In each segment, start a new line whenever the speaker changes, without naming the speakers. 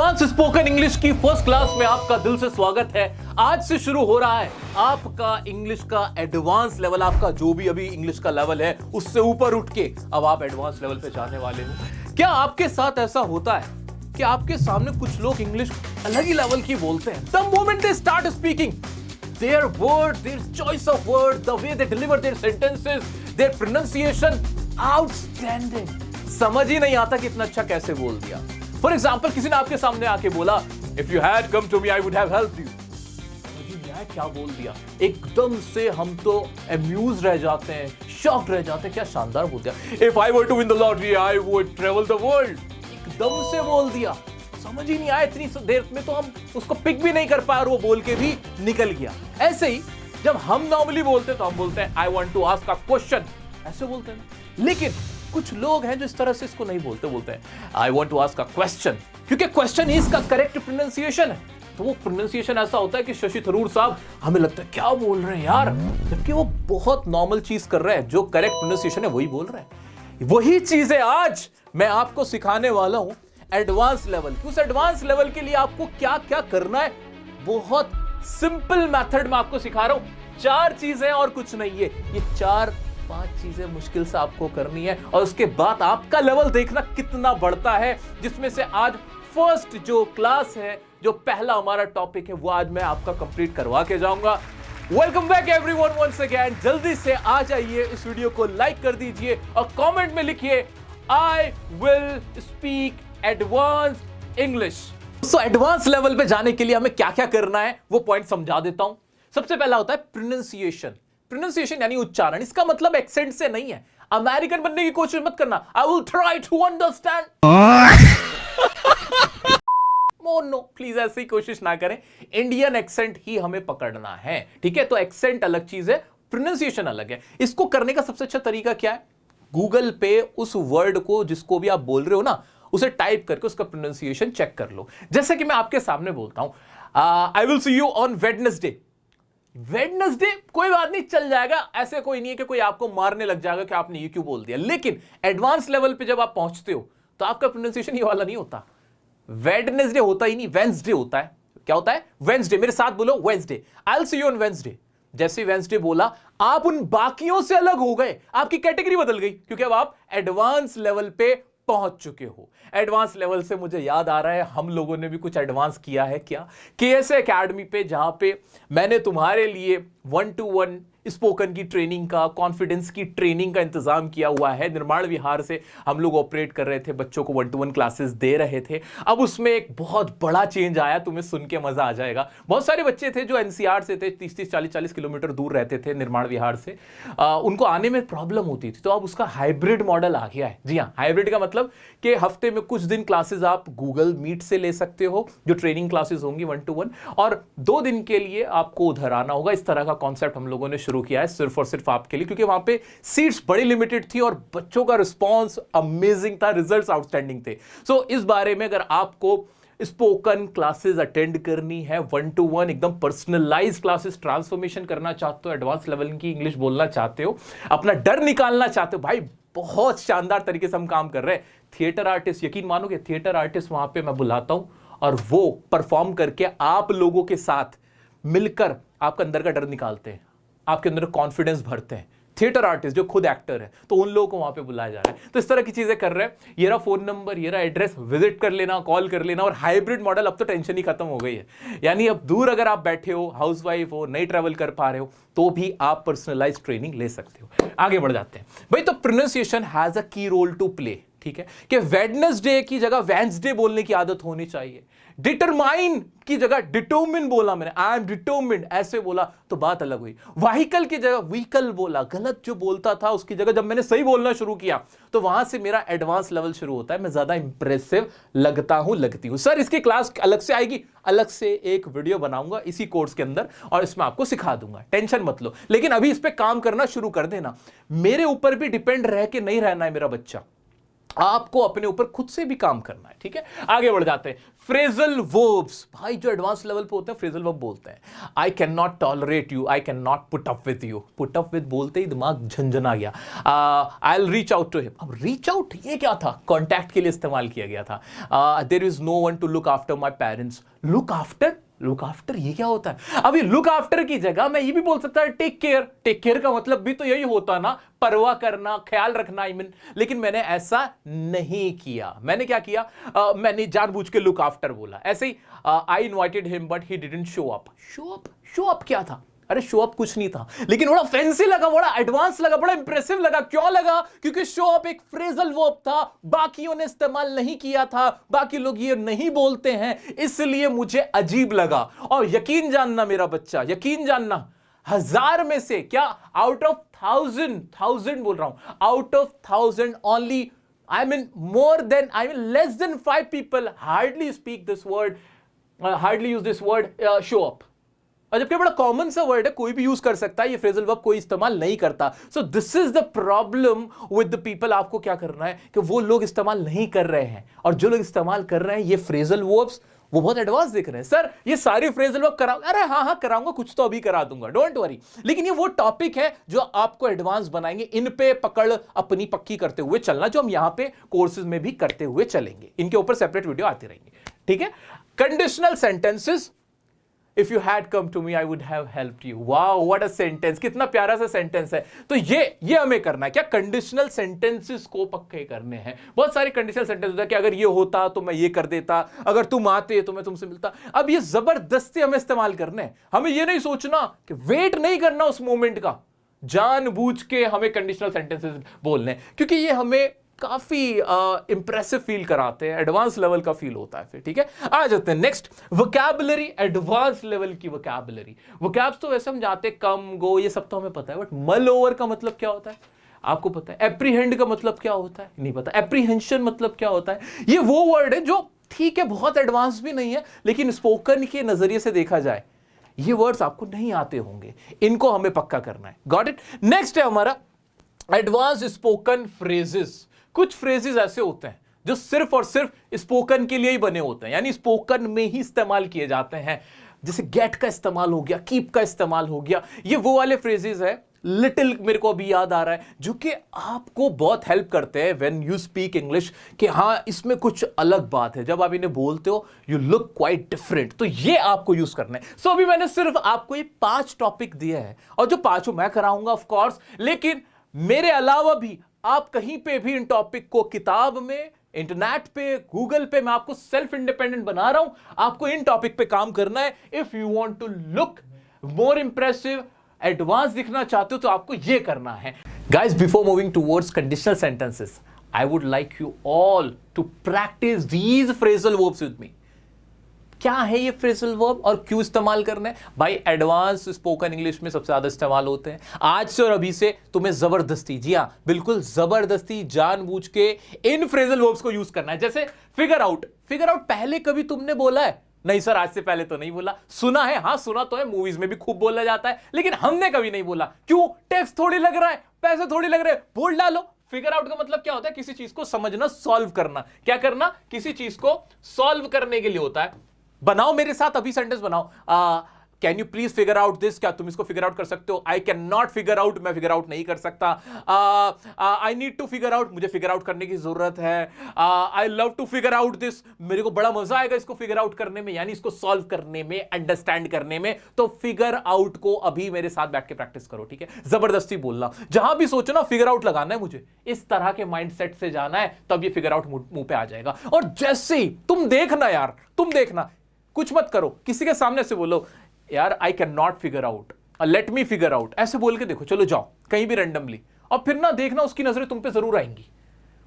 Advance spoken English की first class में आपका दिल से स्वागत है। आज से शुरू हो रहा है आपका इंग्लिश का एडवांस लेवल। आपका जो भी अभी इंग्लिश का लेवल है उससे ऊपर उठ के अब आप एडवांस लेवल पे जाने वाले हो। क्या आपके साथ ऐसा होता है कि आपके सामने कुछ लोग इंग्लिश अलग ही लेवल की बोलते हैं? The moment they start speaking, their word, their choice of word, the way they deliver their sentences, their pronunciation, outstanding. समझ ही नहीं आता कि इतना अच्छा कैसे बोल दिया। फॉर एग्जाम्पल, किसी ने आपके सामने आके बोला, if you had come to me I would have helped you. क्या बोल दिया, एकदम से हम तो अम्यूज रह जाते हैं, शॉक्ड रह जाते हैं। क्या शानदार बोल दिया। If I were to win the lottery I would travel the world. एकदम से बोल दिया, समझ ही नहीं आया, इतनी देर में तो हम उसको पिक भी नहीं कर पाए और वो बोल के भी निकल गया। ऐसे ही जब हम नॉर्मली बोलते तो हम बोलते हैं I want to ask a question, ऐसे बोलते हैं। लेकिन कुछ लोग हैं जो इस तरह से इसको नहीं बोलते, बोलते हैं I want to ask a question, क्योंकि क्वेश्चन ही इसका करेक्ट प्रोनाउंसिएशन है। तो वो प्रोनाउंसिएशन ऐसा होता है कि शशि थरूर साहब, हमें लगता है क्या बोल रहे हैं यार, जबकि वो बहुत नॉर्मल चीज कर रहे हैं, जो करेक्ट प्रोनाउंसिएशन है वही बोल रहे हैं। वही चीजें आज मैं आपको सिखाने वाला हूं एडवांस लेवल। उस एडवांस लेवल के लिए आपको क्या क्या करना है, बहुत सिंपल मेथड में आपको सिखा रहा हूं। 4 चीजें और कुछ नहीं है, ये 4-5 चीजें मुश्किल से आपको करनी है और उसके बाद आपका लेवल देखना कितना बढ़ता है। जिसमें से आज फर्स्ट जो क्लास है, जो पहला हमारा टॉपिक है, वो आज मैं आपका कंप्लीट करवा के जाऊंगा। Welcome back everyone once again. जल्दी से आ जाइए, इस वीडियो को लाइक कर दीजिए और कमेंट में लिखिए I will speak advance English. So advance level पे जाने के लिए हमें क्या क्या करना है वो पॉइंट समझा देता हूं। सबसे पहला होता है प्रोनाउंसिएशन। प्रोनाउंसिएशन यानी उच्चारण। इसका मतलब एक्सेंट से नहीं है, अमेरिकन बनने की कोशिश मत करना। I will try to understand. No please, ऐसी कोशिश ना करें। इंडियन एक्सेंट ही हमें पकड़ना है, ठीक है? तो एक्सेंट अलग चीज है, प्रोनाउंसिएशन अलग है। इसको करने का सबसे अच्छा तरीका क्या है? गूगल पे उस वर्ड को जिसको भी आप बोल रहे हो ना, उसे टाइप करके उसका प्रोनाउंसिएशन चेक कर लो। जैसे कि मैं आपके सामने बोलता हूं, I will see you on Wednesday. Wednesday कोई बात नहीं, चल जाएगा। ऐसे कोई नहीं है कि कोई आपको मारने लग जाएगा कि आपने ये क्यों बोल दिया। लेकिन एडवांस लेवल पे जब आप पहुंचते हो तो आपका प्रोनाउंसिएशन ये वाला नहीं होता। वेडनेसडे होता ही नहीं, वेंसडे होता है। क्या होता है? वेंसडे। मेरे साथ बोलो, Wednesday. I will see you on Wednesday. जैसे वेंसडे बोला, आप उन बाकियों से अलग हो गए, आपकी कैटेगरी बदल गई, क्योंकि अब आप एडवांस लेवल पे पहुंच चुके हो। एडवांस लेवल से मुझे याद आ रहा है, हम लोगों ने भी कुछ एडवांस किया है। क्या? केएसए एकेडमी पे, जहां पे मैंने तुम्हारे लिए 1-to-1 स्पोकन की ट्रेनिंग का, कॉन्फिडेंस की ट्रेनिंग का इंतजाम किया हुआ है। निर्माण विहार से हम लोग ऑपरेट कर रहे थे, बच्चों को 1-to-1 क्लासेस दे रहे थे। अब उसमें एक बहुत बड़ा चेंज आया, तुम्हें सुन के मजा आ जाएगा। बहुत सारे बच्चे थे जो एनसीआर से थे, 30-30, 40-40 किलोमीटर दूर रहते थे निर्माण विहार से। उनको आने में प्रॉब्लम होती थी, तो अब उसका हाइब्रिड मॉडल आ गया है। जी हाँ, हाइब्रिड का मतलब कि हफ्ते में कुछ दिन क्लासेस आप गूगल मीट से ले सकते हो, जो ट्रेनिंग क्लासेस होंगी 1-to-1, और 2 दिन के लिए आपको उधर आना होगा। इस तरह का कॉन्सेप्ट हम लोगों ने शुरू किया है सिर्फ और सिर्फ आपके लिए, क्योंकि वहां पे सीट्स बड़ी लिमिटेड थी और बच्चों का रिस्पांस अमेजिंग था, रिजल्ट्स आउटस्टैंडिंग थे। सो इस बारे में अगर आपको स्पोकन क्लासेस अटेंड करनी है, 1-to-1 एकदम पर्सनलाइज क्लासेस, ट्रांसफॉर्मेशन करना चाहते हो, एडवांस लेवल की इंग्लिश बोलना चाहते हो, अपना डर निकालना चाहते हो, भाई बहुत शानदार तरीके से हम काम कर रहे हैं। थिएटर आर्टिस्ट, यकीन मानोगे, थिएटर आर्टिस्ट वहां पे मैं बुलाता हूं और वो परफॉर्म करके आप लोगों के साथ मिलकर आपका अंदर का डर निकालते हैं, आपके अंदर कॉन्फिडेंस भरते हैं। थिएटर आर्टिस्ट जो खुद एक्टर है, तो उन लोगों को वहां पे बुलाया जा रहा है। तो इस तरह की चीजें कर रहे हैं। ये रहा फोन नंबर, ये रहा एड्रेस, विजिट कर लेना, कॉल कर लेना। और हाइब्रिड मॉडल, अब तो टेंशन ही खत्म हो गई है। यानी अब दूर अगर आप बैठे हो, हाउसवाइफ हो, नहीं ट्रैवल कर पा रहे हो, तो भी आप पर्सनलाइज ट्रेनिंग ले सकते हो। आगे बढ़ जाते हैं भाई। तो प्रोनाउंसिएशन हैज अ की रोल टू प्ले, ठीक है? कि वेडनेसडे की जगह वेंसडे बोलने की आदत होनी चाहिए। डिटरमाइन की जगह डिटरमिन बोला मैंने, आई एम डिटरमिन्ड ऐसे बोला तो बात अलग हुई। व्हीकल की जगह व्हीकल बोला, गलत जो बोलता था उसकी जगह जब मैंने सही बोलना शुरू किया तो वहां से मेरा एडवांस लेवल शुरू होता है। मैं ज्यादा इंप्रेसिव लगता हूं, लगती हूं। सर इसकी क्लास अलग से आएगी, अलग से एक वीडियो बनाऊंगा इसी कोर्स के अंदर और इसमें आपको सिखा दूंगा, टेंशन मत लो। लेकिन अभी इस पे काम करना शुरू कर देना। मेरे ऊपर भी डिपेंड रह के नहीं रहना है मेरा बच्चा। आपको अपने ऊपर खुद से भी काम करना है, ठीक है। आगे बढ़ जाते हैं। फ्रेजल वर्ब्स, भाई जो एडवांस लेवल पे होते हैं फ्रेजल वर्ब बोलते हैं। I can not tolerate you, I can not put up with you. Put up with बोलते ही दिमाग झंझना गया। I will reach out to him. अब रीच आउट ये क्या था? कॉन्टैक्ट के लिए इस्तेमाल किया गया था। There is no one to look after my parents. Look after, look after ये क्या होता है? अभी लुक आफ्टर की जगह मैं ये भी बोल सकता है टेक केयर। टेक केयर का मतलब भी तो यही होता ना, परवाह करना, ख्याल रखना, आई मीन। लेकिन मैंने ऐसा नहीं किया। मैंने क्या किया? मैंने जानबूझ के लुक आफ्टर बोला। ऐसे ही I invited him but he didn't show up. Show up, show up क्या था? अरे शो अप कुछ नहीं था, लेकिन बड़ा फैंसी लगा, बड़ा एडवांस लगा, बड़ा इंप्रेसिव लगा। क्यों लगा? क्योंकि शो अप एक फ्रेजल वर्ब था, बाकियों ने इस्तेमाल नहीं किया था, बाकी लोग ये नहीं बोलते हैं, इसलिए मुझे अजीब लगा। और यकीन जानना मेरा बच्चा, यकीन जानना, 1000 में से, क्या आउट ऑफ 1000 बोल रहा हूं, out of 1000 only, I mean more than, I mean less than 5 people hardly speak this word, hardly use this word show up। और जबकि बड़ा कॉमन सा वर्ड है, कोई भी यूज कर सकता है, ये फ्रेजल वर्ब कोई इस्तेमाल नहीं करता। So this is the problem with the people. आपको क्या करना है कि वो लोग इस्तेमाल नहीं कर रहे हैं, और जो लोग इस्तेमाल कर रहे हैं ये फ्रेजल वर्ब्स, वो बहुत एडवांस दिख रहे हैं। सर ये सारी फ्रेजल वर्ब कराओ? अरे हाँ कराऊंगा, कुछ तो अभी करा दूंगा, डोंट वरी। लेकिन ये वो टॉपिक है जो आपको एडवांस बनाएंगे। इन पे पकड़ अपनी पक्की करते हुए चलना, जो हम यहां पे कोर्सेज में भी करते हुए चलेंगे। इनके ऊपर सेपरेट वीडियो आती रहेंगे, ठीक है। Conditional sentences, If you had come to me, I would have helped you. Wow, what a sentence! कितना प्यारा सा सेंटेंस है। तो ये हमें करना है क्या? कंडीशनल सेंटेंसेस को पक्के करने हैं। बहुत सारे कंडीशनल सेंटेंस होता है कि अगर ये होता तो मैं ये कर देता, अगर तुम आते तो मैं तुमसे मिलता। अब ये जबरदस्ती हमें इस्तेमाल करने हैं। हमें ये नहीं सोचना कि वेट नहीं करना उस मोमेंट का, जानबूझ के हमें कंडीशनल सेंटेंसेस बोलने हैं, क्योंकि ये हमें काफी इंप्रेसिव फील कराते हैं, एडवांस लेवल का फील होता है फिर, ठीक है। आ जाते हैं नेक्स्ट, वोकैबुलरी, एडवांस लेवल की वोकैबुलरी। वोकैब्स तो वैसे हम जाते कम गो ये सब तो हमें पता है, बट मल ओवर का मतलब क्या होता है आपको पता है? एप्रीहेंड का मतलब क्या होता है? नहीं पता। एप्रीहेंशन मतलब क्या होता है? ये वो वर्ड है जो ठीक है बहुत एडवांस भी नहीं है, लेकिन स्पोकन के नजरिए से देखा जाए ये वर्ड्स आपको नहीं आते होंगे, इनको हमें पक्का करना है। Got it. नेक्स्ट है हमारा एडवांस स्पोकन फ्रेजेस। कुछ फ्रेजेस ऐसे होते हैं जो सिर्फ और सिर्फ स्पोकन के लिए ही बने होते हैं, यानी स्पोकन में ही इस्तेमाल किए जाते हैं। जैसे गेट का इस्तेमाल हो गया, कीप का इस्तेमाल हो गया, ये वो वाले फ्रेजेस है। लिटिल मेरे को अभी याद आ रहा है, जो कि आपको बहुत हेल्प करते हैं व्हेन यू स्पीक इंग्लिश, कि हाँ इसमें कुछ अलग बात है। जब आप इन्हें बोलते हो यू लुक क्वाइट डिफरेंट, तो ये आपको यूज करना है। सो अभी मैंने सिर्फ आपको ये 5 टॉपिक दिए हैं, और जो 5 मैं कराऊंगा ऑफ कोर्स, लेकिन मेरे अलावा भी आप कहीं पे भी इन टॉपिक को किताब में, इंटरनेट पे, गूगल पे, मैं आपको सेल्फ इंडिपेंडेंट बना रहा हूं। आपको इन टॉपिक पे काम करना है। If you want to look more impressive, advance दिखना चाहते हो, तो आपको ये करना है। Guys, before moving towards conditional sentences, I would like you all to practise these phrasal verbs with me. क्या है ये फ्रेजल वर्ब और क्यों इस्तेमाल करना है? भाई एडवांस स्पोकन इंग्लिश में सबसे ज्यादा इस्तेमाल होते हैं। आज से और अभी से तुम्हें जबरदस्ती, जी हाँ बिल्कुल जबरदस्ती, जानबूझ के इन फ्रेजल वर्ब्स को यूज करना है। जैसे फिगर आउट। फिगर आउट पहले कभी तुमने बोला है? नहीं सर, आज से पहले तो नहीं बोला। सुना है? हाँ सुना तो है, मूवीज में भी खूब बोला जाता है, लेकिन हमने कभी नहीं बोला। क्यों? टैक्स थोड़ी लग रहा है, पैसे थोड़ी लग रहे हैं, बोल डालो। फिगर आउट का मतलब क्या होता है? किसी चीज को समझना, सॉल्व करना। क्या करना? किसी चीज को सॉल्व करने के लिए होता है। बनाओ मेरे साथ अभी सेंटेंस बनाओ। Can you please figure out this? क्या तुम इसको फिगर आउट कर सकते हो? I can not figure out, मैं फिगर आउट नहीं कर सकता। I need to figure out, मुझे फिगर आउट करने की जरूरत है। I love to figure out this, मेरे को बड़ा मजा आएगा इसको फिगर आउट करने में, यानी इसको सॉल्व करने में, अंडरस्टैंड करने में। तो फिगर आउट को अभी मेरे साथ बैठ के प्रैक्टिस करो, ठीक है। जबरदस्ती बोलना, जहां भी सोचो ना फिगर आउट लगाना है मुझे, इस तरह के माइंडसेट से जाना है, तब ये फिगर आउट मुंह पे आ जाएगा। और जैसे ही तुम देखना यार, तुम देखना, कुछ मत करो, किसी के सामने से बोलो यार आई can not figure out, let me figure out, ऐसे बोल के देखो। चलो जाओ कहीं भी रैंडमली, और फिर ना देखना उसकी नजरें तुम पे जरूर आएंगी।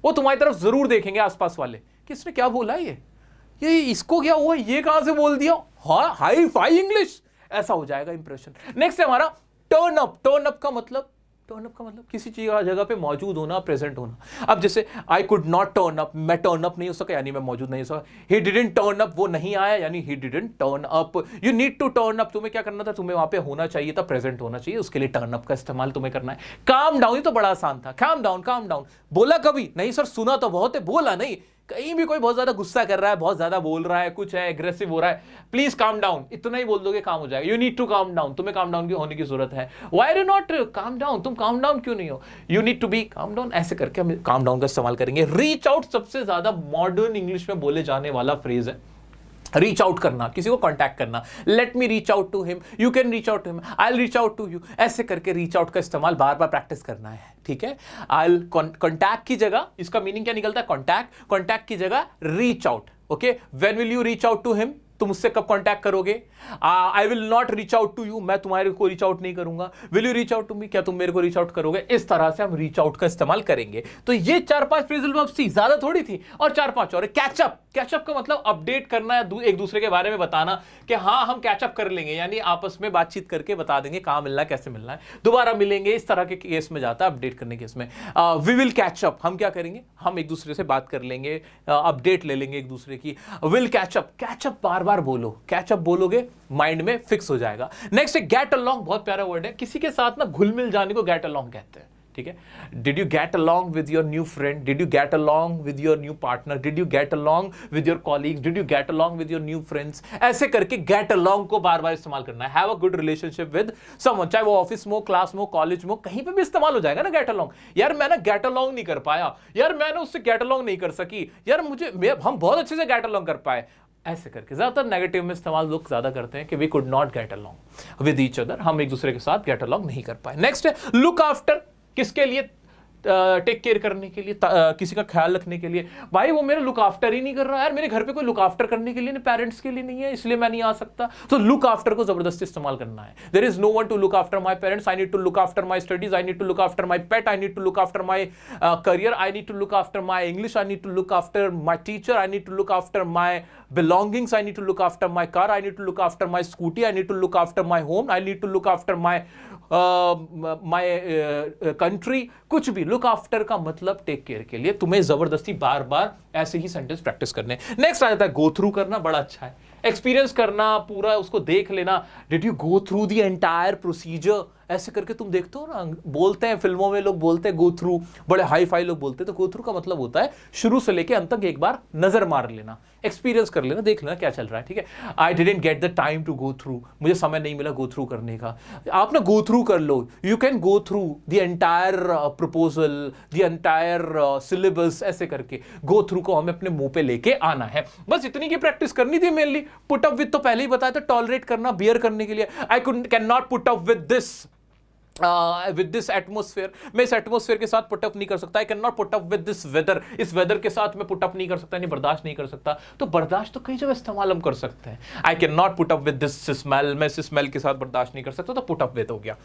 वो तुम्हारी तरफ जरूर देखेंगे आसपास वाले कि इसने क्या बोला, ये इसको क्या हुआ, ये कहां से बोल दिया, हाँ हाई फाई इंग्लिश, ऐसा हो जाएगा इंप्रेशन। नेक्स्ट है हमारा टर्न अप। टर्न अप का मतलब टर्न अप का मतलब किसी चीज जगह पे मौजूद होना, प्रेजेंट होना। अब जैसे I could not turn up, मैं टर्न अप नहीं हो सका यानी मैं मौजूद नहीं हो सका। ही डिडंट टर्न अप, वो नहीं आया यानी he didn't turn up. You need to turn up, तुम्हें क्या करना था, तुम्हें वहां पे होना चाहिए था, प्रेजेंट होना चाहिए, उसके लिए टर्न अप का इस्तेमाल तुम्हें करना है। काम डाउन, ये तो बड़ा आसान था, काम डाउन काम डाउन। बोला कभी नहीं सर, सुना तो बहुत है, बोला नहीं। कहीं भी कोई बहुत ज्यादा गुस्सा कर रहा है, बहुत ज्यादा बोल रहा है, कुछ है एग्रेसिव हो रहा है, प्लीज काम डाउन, इतना ही बोल दोगे काम हो जाएगा। You need to calm down, तुम्हें काम डाउन की होने की जरूरत है। Why do not calm down, तुम काम डाउन क्यों नहीं हो, you need to be calm down. ऐसे करके हम काम डाउन का इस्तेमाल करेंगे। रीच आउट सबसे ज्यादा मॉडर्न इंग्लिश में बोले जाने वाला फ्रेज है। रीच आउट करना, किसी को कांटेक्ट करना। Let me reach out to him, you can reach out to him, I will reach out to you. ऐसे करके रीच आउट का इस्तेमाल बार बार प्रैक्टिस करना है, ठीक है। आई विल कॉन्टैक्ट की जगह, इसका मीनिंग क्या निकलता है, कॉन्टैक्ट, कॉन्टैक्ट की जगह reach out. Okay, when will you reach out to him, तुम उससे कब कांटेक्ट करोगे। I will not reach out to you, मैं तुम्हारे को रीच आउट नहीं करूंगा। Will you reach out to me, क्या तुम मेरे को रीच आउट करोगे। इस तरह से हम रीच आउट का इस्तेमाल करेंगे। तो ये 4-5 फ्रेजल वर्ब्स थी, ज्यादा थोड़ी थी, और 4-5 और। कैचअप, कैचअप का मतलब अपडेट करना, एक दूसरे के बारे में बताना कि हाँ हम कैचअप कर लेंगे, यानी आपस में बातचीत करके बता देंगे कहां मिलना है, कैसे मिलना है, दोबारा मिलेंगे। इस तरह के केस में जाता है अपडेट करने के केस में। वी विल कैचअप, हम क्या करेंगे, हम एक दूसरे से बात कर लेंगे, अपडेट ले लेंगे एक दूसरे की। विल कैचअप, कैचअप बार बार बोलो, कैचअप बोलोगे माइंड में फिक्स हो जाएगा। नेक्स्ट है गेट अलोंग, बहुत प्यारा वर्ड है, किसी के साथ ना घुल मिल जाने को गेट अलोंग कहते हैं, ठीक है। Did you get along with your new friend, did you get along with your new partner, did you get along with your colleagues, did you get along with your new friends. ऐसे करके get along को बार बार इस्तेमाल करना है। Have a good relationship with someone, चाहे वो office में हो, क्लास में हो, कॉलेज में हो, कहीं पे भी इस्तेमाल हो जाएगा ना गेट अलोंग। यार मैं ना गेट अलोंग नहीं कर पाया, यार मैंने उससे गेट अलोंग नहीं कर सकी, यार हम बहुत अच्छे से गेट अलोंग कर पाए। ऐसे करके ज्यादातर नेगेटिव में इस्तेमाल लोग ज्यादा करते हैं कि we could not get along with each other, हम एक दूसरे के साथ गेट अलोंग नहीं कर पाए। नेक्स्ट है लुक आफ्टर, किसके लिए, टेक केयर करने के लिए, किसी का ख्याल रखने के लिए। भाई वो मेरा लुक आफ्टर ही नहीं कर रहा यार, मेरे घर पे कोई लुक आफ्टर करने के लिए नहीं, पेरेंट्स के लिए नहीं है, इसलिए मैं नहीं आ सकता। तो लुक आफ्टर को जबरदस्ती इस्तेमाल करना है। There is no one to look after my parents, I need to look after my studies, I need to look after my pet, I need to look after my career, I need to look after my English, I need to look after my teacher, I need to look after my belongings, I need to look after my car, I need to look after my scooty, I need to look after my home, I need to look after my country। कुछ भी look after का मतलब take care के लिए, तुम्हें जबरदस्ती बार बार ऐसे ही sentence practice करने। नेक्स्ट आ जाता है गो थ्रू करना, बड़ा अच्छा है, एक्सपीरियंस करना, पूरा उसको देख लेना। Did you go through the entire procedure, ऐसे करके तुम देखते हो ना, बोलते हैं फिल्मों में लोग बोलते हैं गो थ्रू, बड़े हाई फाई लोग बोलते हैं। तो गो थ्रू का मतलब होता है शुरू से लेके अंत तक एक बार नजर मार लेना, एक्सपीरियंस कर लेना, देख लेना क्या चल रहा है, ठीक है। I didn't get the time to go through, मुझे समय नहीं मिला गो थ्रू करने का। आप ना गो थ्रू कर लो, you can go through the entire proposal, the entire syllabus, ऐसे करके गो थ्रू को हमें अपने मुंह पे लेके आना है। बस इतनी की प्रैक्टिस करनी थी मेनली। पुट अप विद तो पहले ही बताया था, टॉलरेट करना, बियर करने के लिए। आई can not put up with this with this atmosphere, मैं इस एटमोस्फेयर के साथ पुटअप नहीं कर सकता। I cannot put up with this weather, इस वेदर के साथ मैं पुटअप नहीं कर सकता, नहीं बर्दाश्त नहीं कर सकता। तो बर्दाश्त तो कई जगह इस्तेमाल हम कर सकते हैं। I cannot put up with this smell, मैं इस स्मेल के साथ बर्दाश्त नहीं कर सकता, तो पुट अप विद हो गया।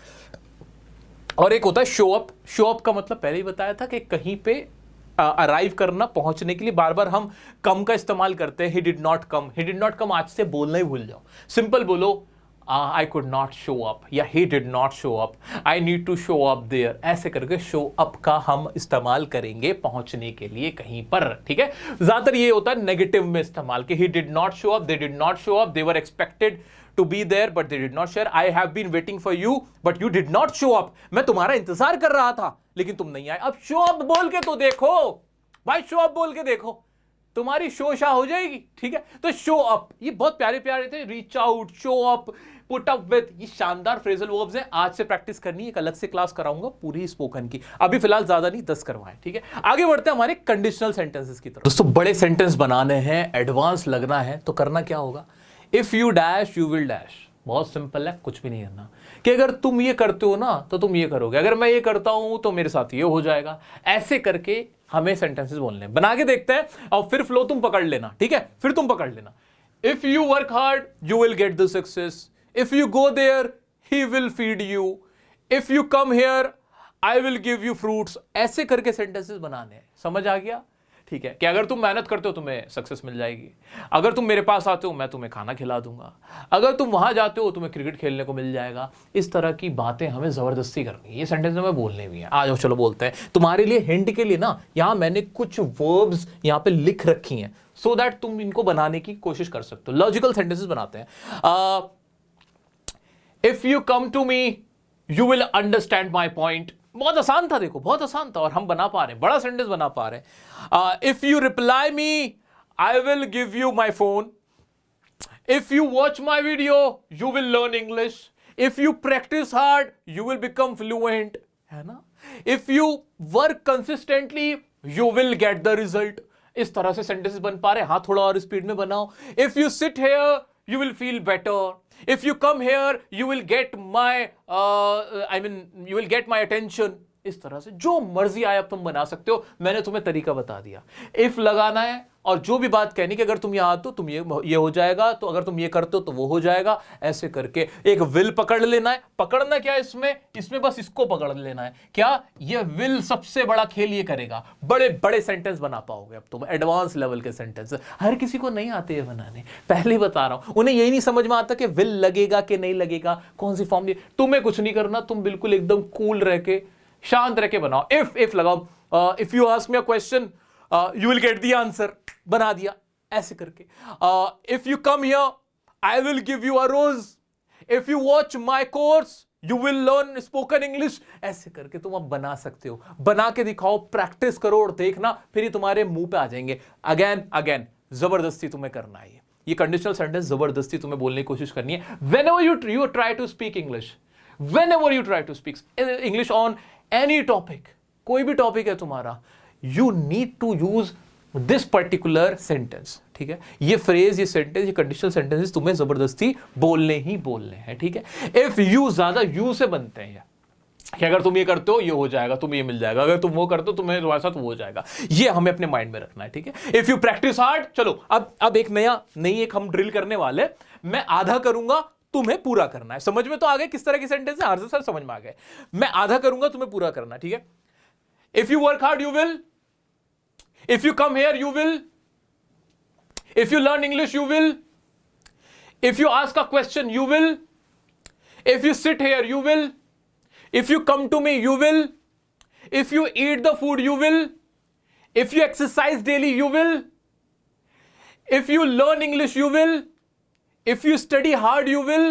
और एक होता है शो अप। शो अप का मतलब पहले ही बताया था कि कहीं पे अराइव करना, पहुंचने के लिए बार बार हम कम का इस्तेमाल करते हैं। He did not come, he did not come आज से बोलना ही भूल जाओ, सिंपल बोलो I could not show up, या he did not show up, I need to show up there। ऐसे करके show up का हम इस्तेमाल करेंगे पहुंचने के लिए कहीं पर, ठीक है। ज्यादातर ये होता है नेगेटिव में इस्तेमाल कि he did not show up, they did not show up, they were expected to be there but they did not share, I have been waiting for you but you did not show up, मैं तुम्हारा इंतजार कर रहा था लेकिन तुम नहीं आए। अब show up बोल के तो देखो भाई, show up बोल के देखो, तुम्हारी शोशा हो जाएगी, ठीक है। तो शो अप, ये बहुत प्यारे प्यारे थे, reach out, show up, put up with, ये शानदार फ्रेजल वर्ब्स हैं। आज से प्रैक्टिस करनी है, एक अलग से क्लास कराऊंगा पूरी स्पोकन की, अभी फिलहाल ज्यादा नहीं, 10 करवाएं, ठीक है। आगे बढ़ते हैं हमारे कंडीशनल सेंटेंसेस की तरफ। दोस्तों बड़े सेंटेंस बनाने हैं, एडवांस लगना है, तो करना क्या होगा, if you dash you will dash. बहुत सिंपल है, कुछ भी नहीं करना कि अगर तुम ये करते हो ना तो तुम ये करोगे, अगर मैं ये करता हूं तो मेरे साथ ये हो जाएगा। ऐसे करके हमें सेंटेंसेस बोलने हैं। बना के देखते हैं और फिर फ्लो तुम पकड़ लेना, ठीक है, फिर तुम पकड़ लेना। If you work hard you will get the success, if you go there he will feed you, if you come here I will give you fruits. ऐसे करके सेंटेंसेस बनाने हैं, समझ आ गया, ठीक है, कि अगर तुम मेहनत करते हो तुम्हें सक्सेस मिल जाएगी, अगर तुम मेरे पास आते हो मैं तुम्हें खाना खिला दूंगा, अगर तुम वहां जाते हो तुम्हें क्रिकेट खेलने को मिल जाएगा। इस तरह की बातें हमें जबरदस्ती करनी है, ये सेंटेंस हमें बोलने भी है। आ जाओ चलो बोलते हैं। तुम्हारे लिए हिंट के लिए ना यहां मैंने कुछ वर्ब्स यहां पे लिख रखी हैं सो दैट तुम इनको बनाने की कोशिश कर सकते हो। लॉजिकल सेंटेंसेस बनाते हैं। If you come to me you will understand my point. बहुत आसान था, देखो बहुत आसान था और हम बना पा रहे हैं, बड़ा सेंटेंस बना पा रहे हैं। If you reply me I will give you my phone. If you watch my video you will learn English. If you practice hard you will become fluent, है ना। If you work consistently you will get the result. इस तरह से sentences बन पा रहे हैं। हाँ, थोड़ा और स्पीड में बनाओ। If you sit here you will feel better. If you come here you will get my you will get my attention. इस तरह से जो मर्जी आए अब तुम बना सकते हो, मैंने तुम्हें तरीका बता दिया। इफ लगाना है और जो भी बात कहनी कि अगर तुम यहां आते हो तुम ये हो जाएगा, तो अगर तुम ये करते हो तो वो हो जाएगा, ऐसे करके एक विल पकड़ लेना है। पकड़ना क्या है इसमें बस इसको पकड़ लेना है। क्या ये विल सबसे बड़ा खेल ये करेगा, बड़े बड़े सेंटेंस बना पाओगे अब तुम, एडवांस लेवल के सेंटेंस। हर किसी को नहीं आते ये बनाने, पहले बता रहा हूं। उन्हें यही नहीं समझ में आता कि विल लगेगा कि नहीं लगेगा, कौन सी फॉर्म। तुम्हें कुछ नहीं करना, तुम बिल्कुल एकदम कूल रह के शांत रह के बनाओ। इफ लगाओ, if you ask me a question you will get the answer, बना दिया ऐसे करके। If you come here I will give you a rose. If you watch my course you will learn spoken English. ऐसे करके तुम अब बना सकते हो। बना के दिखाओ, प्रैक्टिस करो और देखना फिर ये तुम्हारे मुंह पे आ जाएंगे। अगेन अगेन जबरदस्ती तुम्हें करना है। ये कंडीशनल सेंटेंस जबरदस्ती तुम्हें बोलने की कोशिश करनी है। whenever you try to speak English, whenever you try to speak English on any topic, कोई भी टॉपिक है तुम्हारा, you need to use this particular sentence, ठीक है। ये फ्रेज, ये सेंटेंस, ये कंडीशनल सेंटेंसेस तुम्हें जबरदस्ती बोलने ही बोलने हैं, ठीक है। इफ यू ज्यादा यू से बनते हैं कि अगर तुम ये करते हो ये हो जाएगा, तुम्हें ये मिल जाएगा, अगर तुम वो करते हो तुम्हारे साथ वो हो जाएगा। ये हमें अपने माइंड में रखना है, ठीक है। इफ यू प्रैक्टिस हार्ड, चलो अब एक नई एक हम ड्रिल करने वाले। मैं आधा करूंगा, तुम्हें पूरा करना है। समझ में तो आ गए किस तरह की सेंटेंस है? हर सर समझ में आ गए। मैं आधा करूंगा, तुम्हें पूरा करना है, ठीक है। If you work hard you will, if you come here you will, if you learn English you will, if you ask a question you will, if you sit here you will, if you come to me you will, if you eat the food you will, if you exercise daily you will, if you learn English you will, if you study hard you will,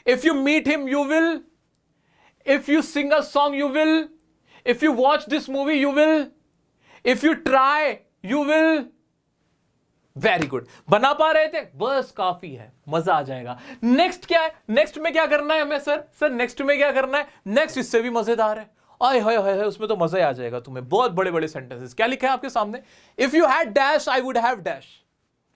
if you meet him you will, if you sing a song you will, if you watch this movie you will, if you try you will। Very good, बना पा रहे थे, बस काफी है, मजा आ जाएगा। Next क्या है? नेक्स्ट में क्या करना है हमें? सर नेक्स्ट में क्या करना है? नेक्स्ट इससे भी मजेदार है। आय हाय हाय, उसमें तो मजा ही आ जाएगा तुम्हें। बहुत बड़े बड़े सेंटेंसेस। क्या लिखा है आपके सामने? If you had dash I would have dash.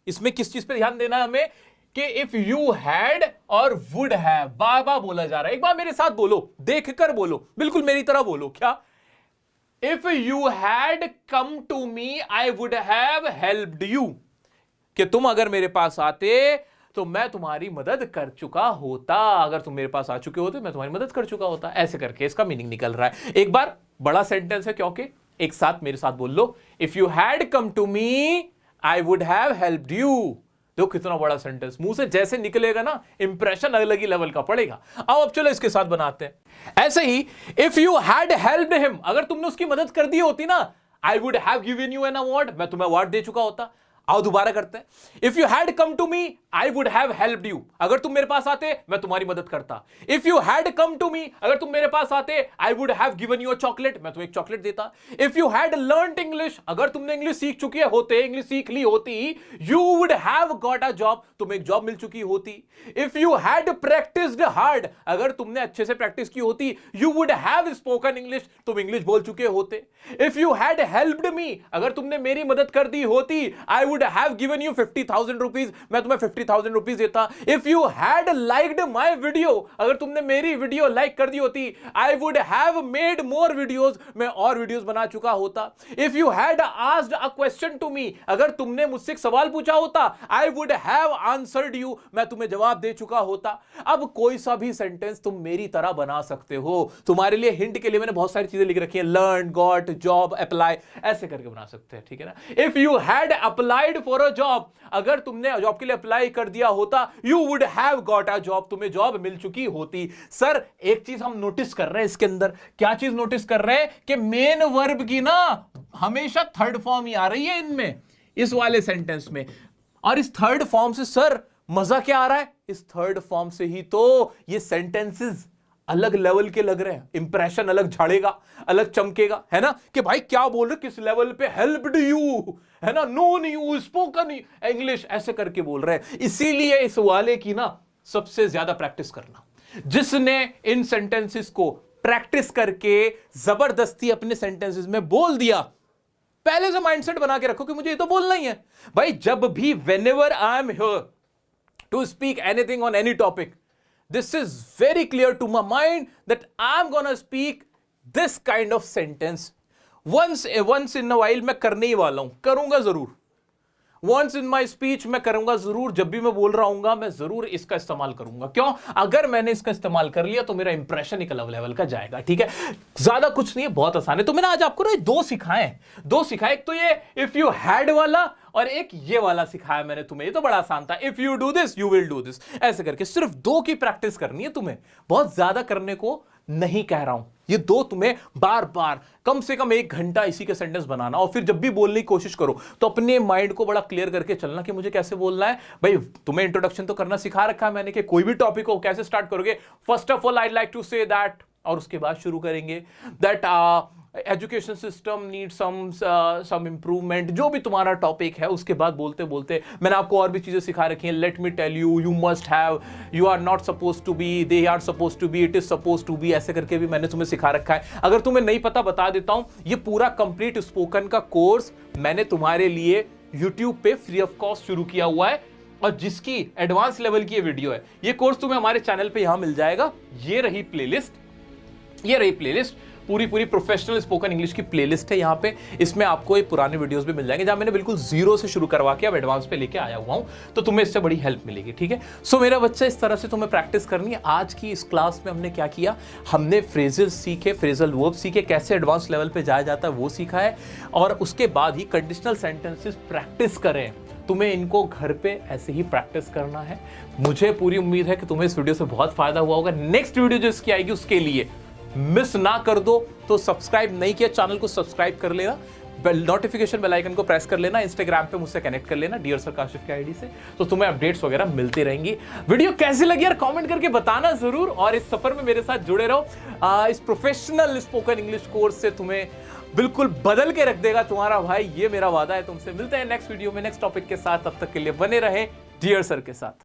इसमें किस चीज पे ध्यान देना है हमें कि इफ यू हैड और वुड हैव बार बार बोला जा रहा है। एक बार मेरे साथ बोलो, देखकर बोलो, बिल्कुल मेरी तरह बोलो। क्या? If you had come to me I would have helped you, कि तुम अगर मेरे पास आते तो मैं तुम्हारी मदद कर चुका होता। अगर तुम मेरे पास आ चुके होते मैं तुम्हारी मदद कर चुका होता। ऐसे करके इसका मीनिंग निकल रहा है। एक बार, बड़ा सेंटेंस है क्योंकि, एक साथ मेरे साथ बोल लो, if you had come to me I would have helped you. देखो कितना बड़ा सेंटेंस, मुंह से जैसे निकलेगा ना, इंप्रेशन अलग ही लेवल का पड़ेगा। आओ अब चलो इसके साथ बनाते हैं। ऐसे ही if you had helped him, अगर तुमने उसकी मदद कर दी होती ना, I would have given you an award, मैं तुम्हें अवार्ड दे चुका होता। आओ दोबारा करते हैं। If you had come to me I would have helped you, अगर तुम मेरे पास आते मैं तुम्हारी मदद करता। If you had come to me, अगर तुम मेरे पास आते I would have given you a chocolate, मैं तुम्हें एक चॉकलेट देता। If you had learned English, अगर तुमने इंग्लिश सीख चुके होते, इंग्लिश सीख ली होती, you would have got a job, तुम्हें एक जॉब मिल चुकी होती। If you had practised hard, अगर तुमने अच्छे से प्रैक्टिस की होती, you would have spoken English, तुम इंग्लिश बोल चुके होते। If you had helped me, अगर तुमने मेरी मदद कर दी होती, I would would have given you 50,000 rupees, मैं तुम्हें 50,000 रुपीज देता। If you had liked my video, अगर तुमने मेरी वीडियो लाइक कर दी होती, I would have made more videos, मैं और वीडियोज बना चुका होता। If you had asked a question to me, अगर तुमने मुझसे एक सवाल पूछा होता, I would have answered you, मैं तुम्हें जवाब दे चुका होता। अब कोई सा भी सेंटेंस तुम मेरी तरह बना सकते हो। तुम्हारे लिए हिंट के लिए मैंने बहुत सारी चीजें लिख रखी है, लर्न, गॉट, जॉब, अप्लाई, ऐसे करके बना सकते हैं, ठीक है ना। If you had applied for a job, अगर तुमने जॉब के लिए अप्लाई कर दिया होता, you would have got a job, तुम्हें जॉब मिल चुकी होती। सर एक चीज हम नोटिस कर रहे हैं इसके अंदर, क्या चीज नोटिस कर रहे हैं कि मेन वर्ब की ना हमेशा थर्ड फॉर्म ही आ रही है इनमें, इस वाले सेंटेंस में। और इस थर्ड फॉर्म से सर मजा क्या आ रहा है, इस थर्ड फॉर्म से ही तो ये सेंटेंसेस अलग लेवल के लग रहे हैं, इंप्रेशन अलग झाड़ेगा, अलग चमकेगा, है ना, कि भाई क्या बोल रहे, किस लेवल पे, हेल्प्ड यू, है ना, नोन यू, स्पोकन इंग्लिश, ऐसे करके बोल रहे हैं। इसीलिए इस वाले की ना सबसे ज्यादा प्रैक्टिस करना। जिसने इन सेंटेंसेस को प्रैक्टिस करके जबरदस्ती अपने सेंटेंसेस में बोल दिया, पहले से माइंडसेट बना के रखो कि मुझे ये तो बोलना ही है भाई। जब भी whenever I am here to speak anything on any topic, this is very clear to my mind that I'm gonna speak this kind of sentence. once in a while मैं करने ही वाला हूं, करूंगा जरूर। Once in my speech मैं करूंगा जरूर, जब भी मैं बोल रहा हूंगा मैं जरूर इसका इस्तेमाल करूंगा। क्यों? अगर मैंने इसका इस्तेमाल कर लिया तो मेरा इंप्रेशन एक अलग लेवल का जाएगा, ठीक है। ज्यादा कुछ नहीं है, बहुत आसान है। तो मैंने आज आपको ना दो सिखाए, एक तो ये इफ यू हैड वाला और एक ये वाला सिखाया मैंने तुम्हें, ये तो बड़ा आसान था। If you do this you will do this, ऐसे करके सिर्फ दो की प्रैक्टिस करनी है तुम्हें, बहुत ज्यादा करने को नहीं कह रहा हूं। ये दो तुम्हें बार बार कम से कम 1 घंटा इसी के सेंटेंस बनाना, और फिर जब भी बोलने की कोशिश करो तो अपने माइंड को बड़ा क्लियर करके चलना कि मुझे कैसे बोलना है। भाई तुम्हें इंट्रोडक्शन तो करना सिखा रखा है मैंने कि कोई भी टॉपिक हो कैसे स्टार्ट करोगे। First of all I like to say that, और उसके बाद शुरू करेंगे that education system need some improvement, जो भी तुम्हारा टॉपिक है। उसके बाद बोलते बोलते मैंने आपको और भी चीजें सिखा रखी हैं। Let me tell you, you must have, you are not suppose to be, they are suppose to be, it is suppose to be, ऐसे करके भी मैंने तुम्हें सिखा रखा है। अगर तुम्हें नहीं पता बता देता हूं, ये पूरा कंप्लीट स्पोकन का कोर्स मैंने तुम्हारे लिए यूट्यूब पे फ्री ऑफ कॉस्ट शुरू किया हुआ है, और जिसकी एडवांस लेवल की ये वीडियो है। ये कोर्स तुम्हें हमारे चैनल पे यहां मिल जाएगा। ये रही प्लेलिस्ट, पूरी प्रोफेशनल स्पोकन इंग्लिश की प्लेलिस्ट है यहाँ पे। इसमें आपको ये पुराने वीडियोस भी मिल जाएंगे जहां मैंने बिल्कुल जीरो से शुरू करवा के अब एडवांस पे लेके आया हुआ हूं, तो तुम्हें इससे बड़ी हेल्प मिलेगी, ठीक है। सो मेरा बच्चा, इस तरह से तुम्हें प्रैक्टिस करनी है। आज की इस क्लास में हमने क्या किया, हमने फ्रेजेस सीखे, फ्रेजल वर्ब सीखे, कैसे एडवांस लेवल पे जाया जाता है वो सीखा है, और उसके बाद ही कंडीशनल सेंटेंसेस प्रैक्टिस करें। तुम्हें इनको घर पे ऐसे ही प्रैक्टिस करना है। मुझे पूरी उम्मीद है कि तुम्हें इस वीडियो से बहुत फायदा हुआ होगा। नेक्स्ट वीडियो जो इसकी आएगी उसके लिए मिस ना कर दो, तो सब्सक्राइब नहीं किया चैनल को सब्सक्राइब कर लेना, नोटिफिकेशन बेल आइकन को प्रेस कर लेना, इंस्टाग्राम पे मुझसे कनेक्ट कर लेना डियर सर काशिफ के आईडी से, तो तुम्हें अपडेट्स वगैरह मिलती रहेंगी। वीडियो कैसी लगी यार कमेंट करके बताना जरूर, और इस सफर में मेरे साथ जुड़े रहो। इस प्रोफेशनल स्पोकन इंग्लिश कोर्स से तुम्हें बिल्कुल बदल के रख देगा तुम्हारा भाई, ये मेरा वादा है तुमसे। मिलते हैं नेक्स्ट वीडियो में नेक्स्ट टॉपिक के साथ, तब तक के लिए बने रहे डियर सर के साथ।